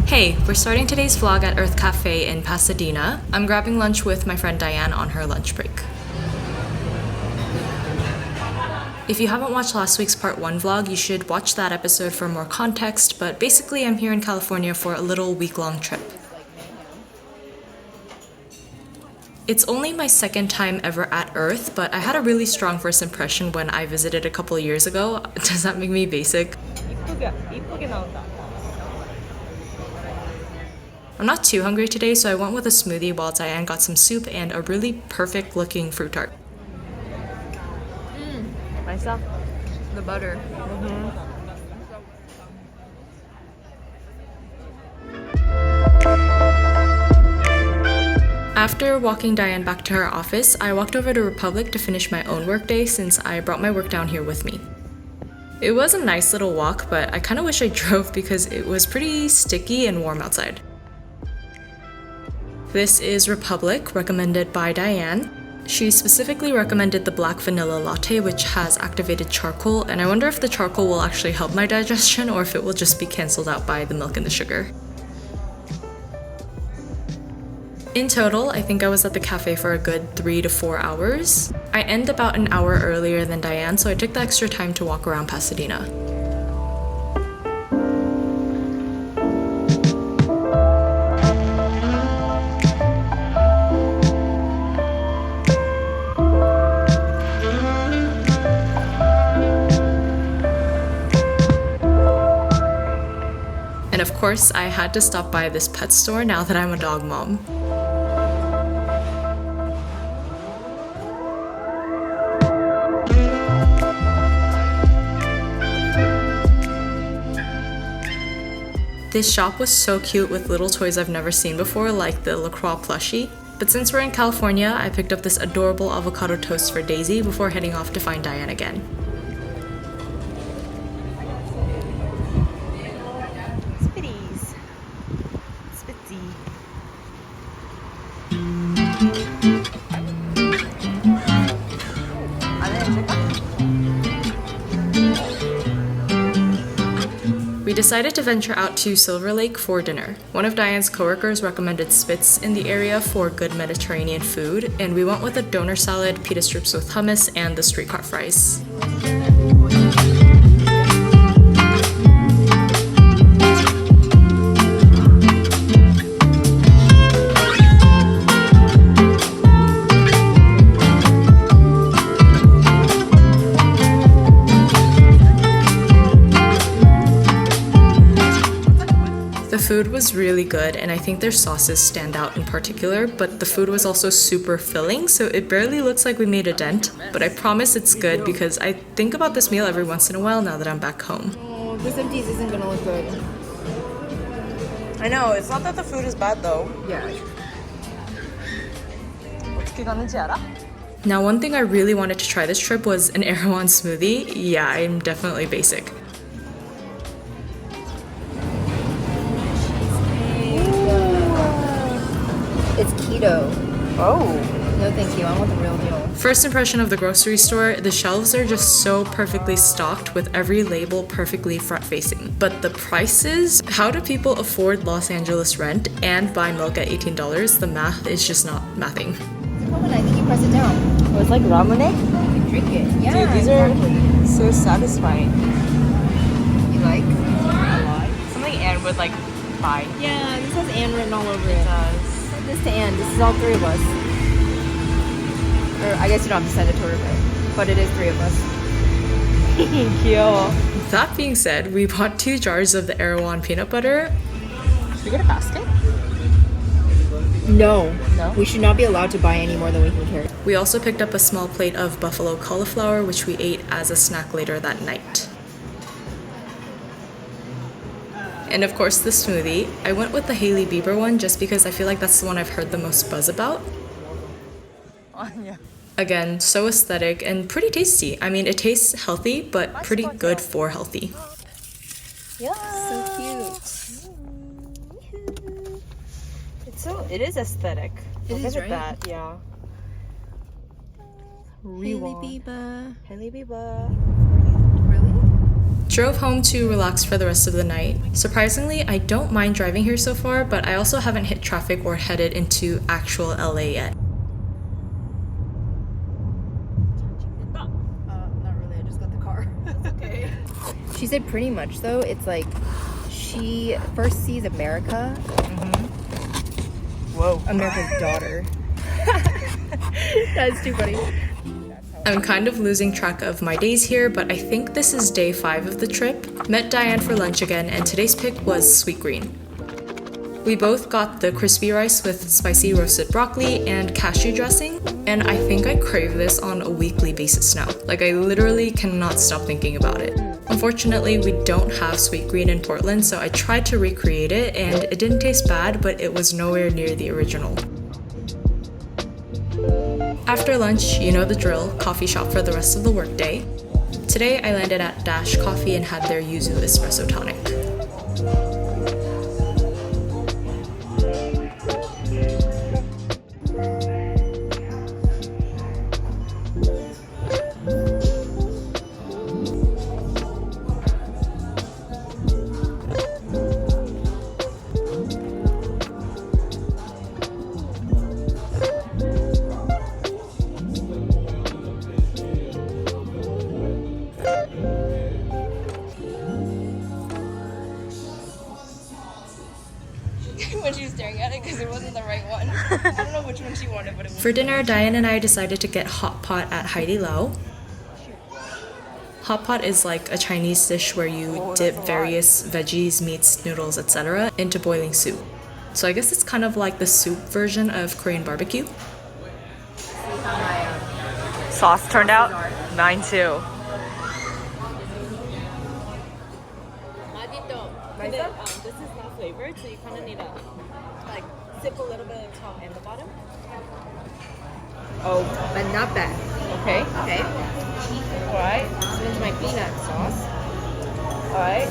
Hey, we're starting today's vlog at Earth Cafe in Pasadena. I'm grabbing lunch with my friend Diane on her lunch break. If you haven't watched last week's part 1 vlog, you should watch that episode for more context, but basically I'm here in California for a little week-long trip. It's only my second time ever at Earth, but I had a really strong first impression when I visited a couple of years ago. Does that make me basic? I'm not too hungry today, so I went with a smoothie while Diane got some soup and a really perfect looking fruit tart. 맛있어? The butter. After walking Diane back to her office, I walked over to Republic to finish my own workday since I brought my work down here with me. It was a nice little walk, but I kind of wish I drove because it was pretty sticky and warm outside. This is Republic, recommended by Diane. She specifically recommended the black vanilla latte, which has activated charcoal, and I wonder if the charcoal will actually help my digestion or if it will just be cancelled out by the milk and the sugar. In total, I think I was at the cafe for a good 3 to 4 hours. I end about an hour earlier than Diane, so I took the extra time to walk around Pasadena. And of course, I had to stop by this pet store now that I'm a dog mom. This shop was so cute with little toys I've never seen before, like the LaCroix plushie. But since we're in California, I picked up this adorable avocado toast for Daisy before heading off to find Diane again. We decided to venture out to Silver Lake for dinner. One of Diane's coworkers recommended Spitz in the area for good Mediterranean food, and we went with a doner salad, pita strips with hummus, and the streetcar fries. The food was really good, and I think their sauces stand out in particular, but the food was also super filling, so it barely looks like we made a dent, but I promise it's good because I think about this meal every once in a while now that I'm back home. Oh, this empties isn't gonna look good. I know, it's not that the food is bad though. Yeah. 어떻게 가는지 알아? Now, one thing I really wanted to try this trip was an Erewhon smoothie. Yeah, I'm definitely basic. It's keto. Oh. No thank you, I want the real deal. First impression of the grocery store, the shelves are just so perfectly stocked with every label perfectly front-facing. But the prices? How do people afford Los Angeles rent and buy milk at $18? The math is just not mathing. Coconut, I think you press it down. Oh, it's like ramen? You can drink it. Yeah, Dude, these exactly. are so satisfying. You like? Something Anne would like buy. Yeah, this has Anne written all over it. It does. Send this to Anne. This is all 3 of us. Or I guess you don't have to send it to her, but it is 3 of us. Cute. That being said, we bought 2 jars of the Erewhon peanut butter. Should we get a basket? No. No? We should not be allowed to buy any more than we can carry. We also picked up a small plate of buffalo cauliflower, which we ate as a snack later that night. And of course the smoothie. I went with the Hailey Bieber one just because I feel like that's the one I've heard the most buzz about. Oh, yeah. Again, so aesthetic and pretty tasty. I mean, it tastes healthy, but pretty good for healthy. Yeah. So cute. It is aesthetic. It is, Look right? at that, yeah. Hailey Bieber. Hailey Bieber. Really? Drove home to relax for the rest of the night. Surprisingly, I don't mind driving here so far, but I also haven't hit traffic or headed into actual LA yet. Not really, I just got the car. Okay. She said pretty much though, it's like she first sees America. Whoa. America's daughter. That's too funny. I'm kind of losing track of my days here, but I think this is day 5 of the trip. Met Diane for lunch again, and today's pick was Sweetgreen. We both got the crispy rice with spicy roasted broccoli and cashew dressing, and I think I crave this on a weekly basis now. Like, I literally cannot stop thinking about it. Unfortunately, we don't have Sweetgreen in Portland, so I tried to recreate it, and it didn't taste bad, but it was nowhere near the original. After lunch, you know the drill, coffee shop for the rest of the workday. Today, I landed at Dash Coffee and had their Yuzu Espresso Tonic. When she was staring at it because it wasn't the right one. I don't know which one she wanted, but it was. For dinner, Diane and I decided to get hot pot at Hai Di Lao. Hot pot is like a Chinese dish where you dip various veggies, meats, noodles, etc. into boiling soup. So I guess it's kind of like the soup version of Korean barbecue. Sauce turned out? Mine too. This is not flavored, so you kind of need to like sip a little bit of the top and the bottom. Oh, but not bad. Okay. Okay. Alright. This one's my peanut sauce. Alright.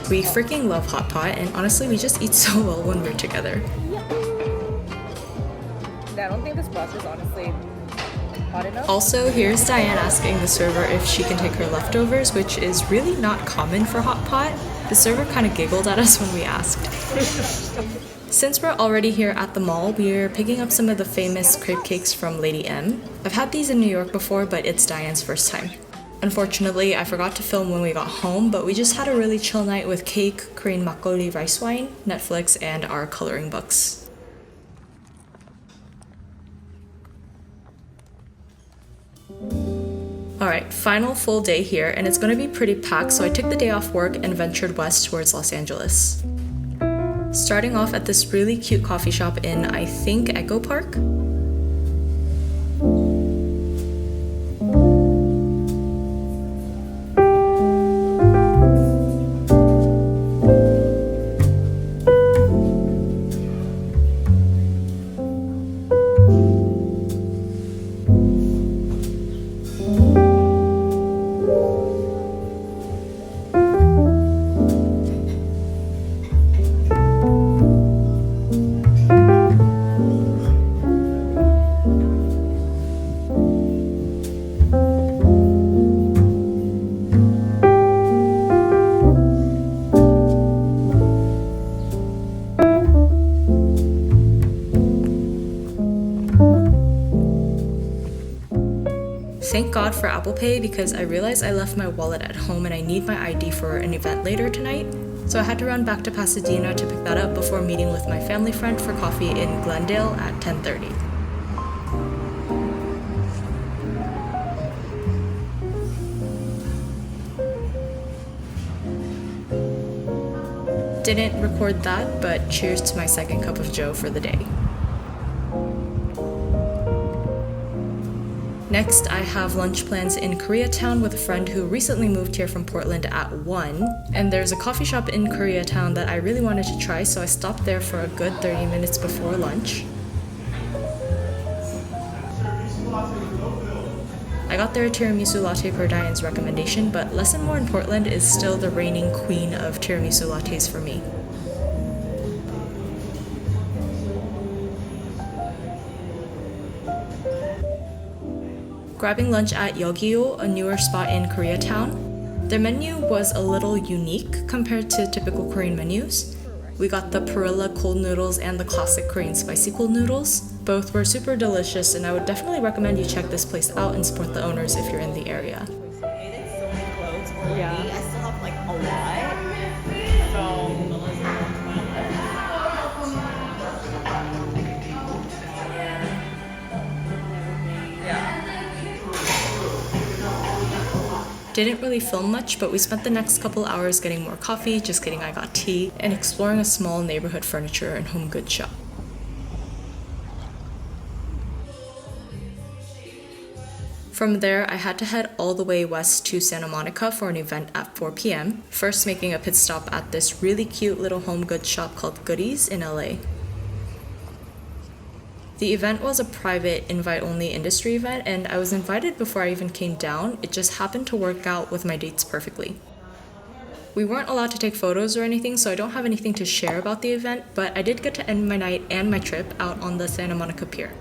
We freaking love hot pot, and honestly, we just eat so well when we're together. I don't think this sauce is honestly hot enough. Also, here's Diane asking the server if she can take her leftovers, which is really not common for hot pot. The server kind of giggled at us when we asked. Since we're already here at the mall, we're picking up some of the famous crepe cakes from Lady M. I've had these in New York before, but it's Diane's first time. Unfortunately, I forgot to film when we got home, but we just had a really chill night with cake, Korean makgeolli rice wine, Netflix, and our coloring books. Alright, final full day here, and it's gonna be pretty packed, so I took the day off work and ventured west towards Los Angeles. Starting off at this really cute coffee shop in, I think, Echo Park. Thank God for Apple Pay because I realized I left my wallet at home and I need my ID for an event later tonight. So I had to run back to Pasadena to pick that up before meeting with my family friend for coffee in Glendale at 10:30. Didn't record that, but cheers to my second cup of joe for the day. Next, I have lunch plans in Koreatown with a friend who recently moved here from Portland at 1. And there's a coffee shop in Koreatown that I really wanted to try, so I stopped there for a good 30 minutes before lunch. I got their tiramisu latte per Diane's recommendation, but Lesson More in Portland is still the reigning queen of tiramisu lattes for me. Grabbing lunch at Yeogyo, a newer spot in Koreatown. Their menu was a little unique compared to typical Korean menus. We got the perilla cold noodles and the classic Korean spicy cold noodles. Both were super delicious, and I would definitely recommend you check this place out and support the owners if you're in the area. Yeah. I still have like a lot. Didn't really film much, but we spent the next couple hours getting more coffee, just kidding, I got tea, and exploring a small neighborhood furniture and home goods shop. From there, I had to head all the way west to Santa Monica for an event at 4 p.m., first making a pit stop at this really cute little home goods shop called Goodies in LA. The event was a private, invite-only industry event, and I was invited before I even came down. It just happened to work out with my dates perfectly. We weren't allowed to take photos or anything, so I don't have anything to share about the event, but I did get to end my night and my trip out on the Santa Monica Pier.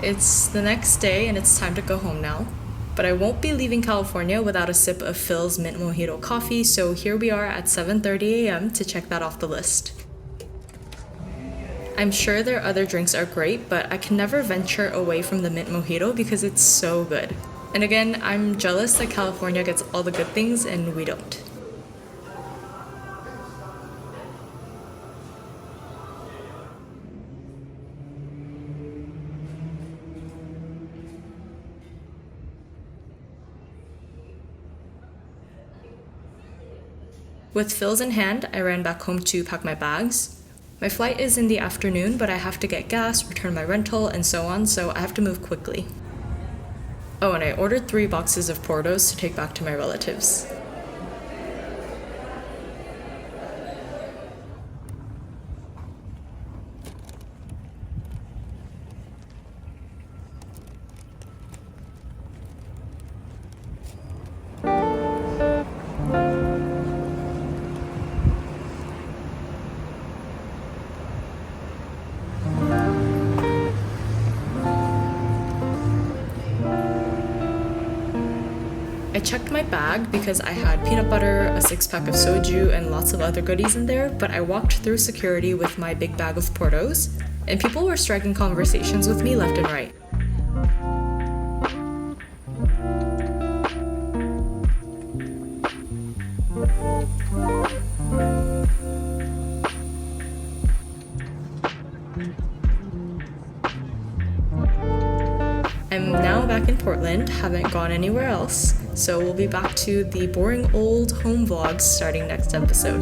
It's the next day and it's time to go home now. But I won't be leaving California without a sip of Phil's Mint Mojito coffee, so here we are at 7:30 a.m. to check that off the list. I'm sure their other drinks are great, but I can never venture away from the Mint Mojito because it's so good. And again, I'm jealous that California gets all the good things and we don't. With Phil's in hand, I ran back home to pack my bags. My flight is in the afternoon, but I have to get gas, return my rental, and so on, so I have to move quickly. Oh, and I ordered 3 boxes of Portos to take back to my relatives. I checked my bag because I had peanut butter, a 6-pack of soju, and lots of other goodies in there, but I walked through security with my big bag of Portos, and people were striking conversations with me left and right. I'm now back in Portland, haven't gone anywhere else, so we'll be back to the boring old home vlogs starting next episode.